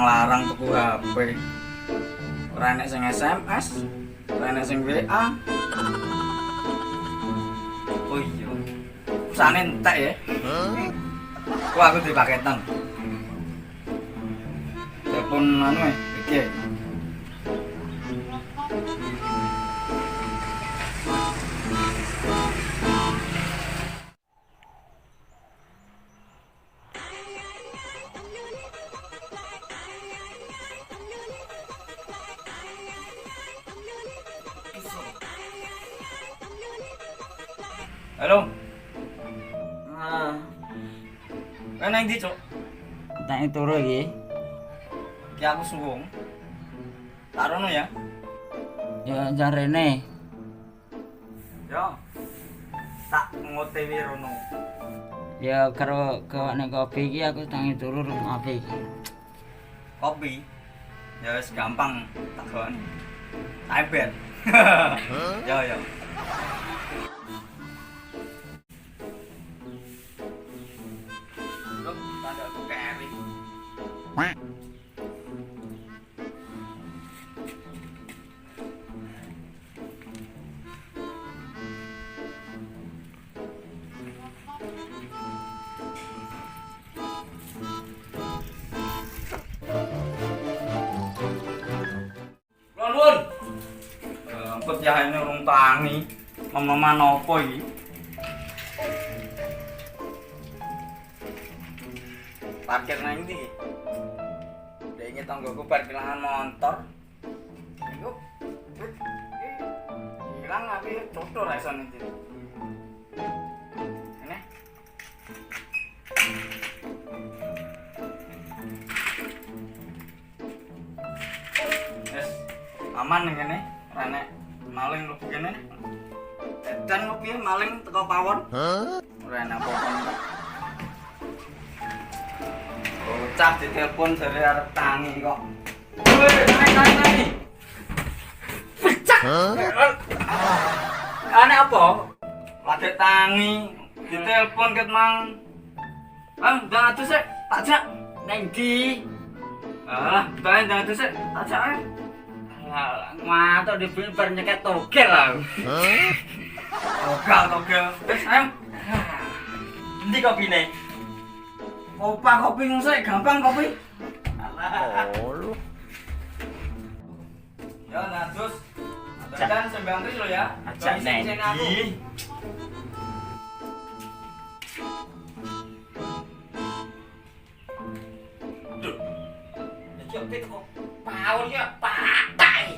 larang tuku HP. Ora enek sing SMS, ora enek sing WA. Oh iya. Usane entek ya. Wah, aku di paketan. Telepon anu iki. Halo. Kan ndi, Cuk? Tak turu iki. Ki aku suwung. Tak rono ya. Ya jarene. Yo. Tak ngotewi rono. Ya karo kawane kopi iki aku tangi turu ngopi iki. Kopi. Ya wis gampang tak gawani. Iben. Yo yo. Loh, tanda keri. Nuwun. Ampet ya ini urung tangi. Nom-noman opo iki? Parkir nang ndi? Dene tanggoku parkiran motor. Iku hilang tapi coto ra iso niki. Ini. Yes, aman ning kene. Ora enek maling mlebu kene. Dan ngopi maling teko pawon. Ora enak apa-apa. Bocah ditelepon dari arep tangi kok. Woi, tangi. Pecah. Ane apa? Lagi tangi, ditelepon ket mang. Jangan atuh sik, tak jak. Nang ndi? Jangan atuh sik, tak jak ae. Matok dibar nyeket togel aku. Togel. Wis, ayo. Endi kopine? Opa kopi ngusik, gampang kopi. Oh. Ya, Natus. Aturkan sembang terus lo ya. Ajak Nendi. Duh. Iki opet kok pawon ya patai.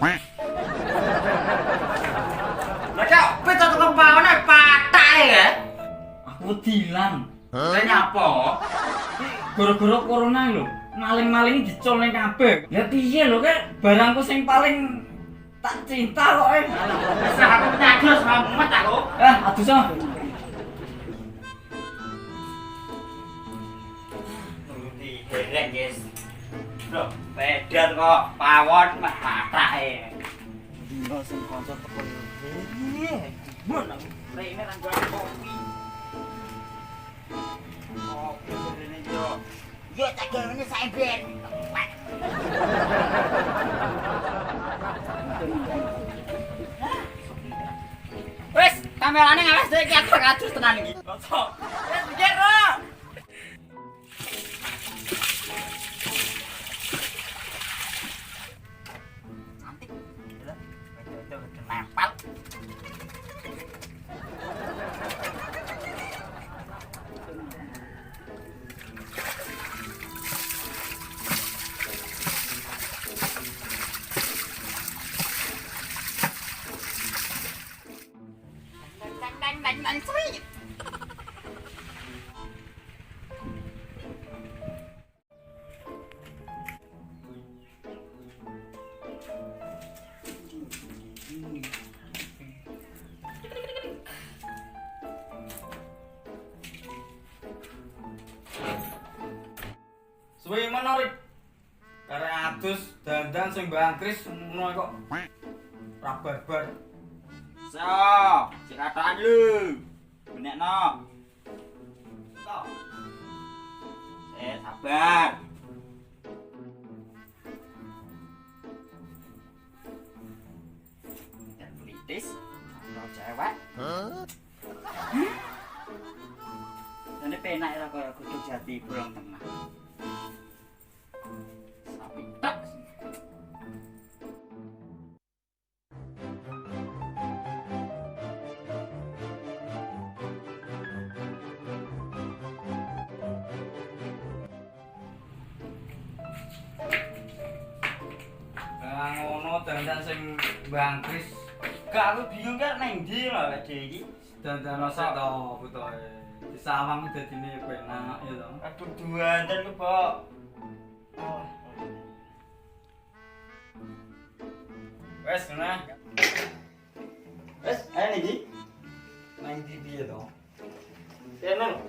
Lah kok opet kok pawon patai ya? Aku dilang. Kayaknya apa? Gara-gara corona lho, maling-maling dicol ning kabeh. Ya piye lho kek barangku sing paling tak cinta kok Wis aku nyadus mumet aku. Adus ah. Nuruti derek, guys. Loh, pedan kok pawon mah patake. Dino sing kanca teko. Mun aku rene nang kopi. Kopi rene yo. Yo tak gawene saeben. Wes, kamerane ngawas iki aku kadus tenan iki. Kocok. Wes pikir ro. Cantik. Itu nempel. Dan sweet. Suwe mana Rik? Karek adus dandan sing bangkris ngono kok. Ra barbar. So, cekataan lu. Benekno. Stop. Sabar. artis, atau cewek. Ini penak ya kaya kudu jati burung tengah. Sapi tak. Ngono dandan sing Bang Kris. Gak aku bingung kan nang ndi lho lek iki. Dandan sik to butuhe. Disawang dadine penak ya to. Aduh duanten ku, Pak. Wes ngene. Wes, ayo iki. Nang ndi piye to? Kene lho.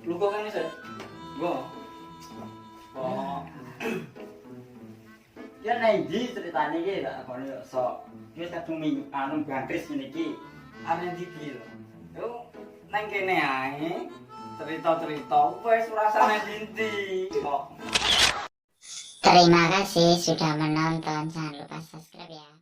Luko kene sik. Go. Oh. Ya nang ndi ceritane iki tak akoni sok. Wis kadung anu Bangkris ngene iki. Are ndi piye to? Yo nang kene ae. Cerita-cerita wis rasane ndi kok. Terima kasih sudah menonton. Jangan lupa subscribe ya.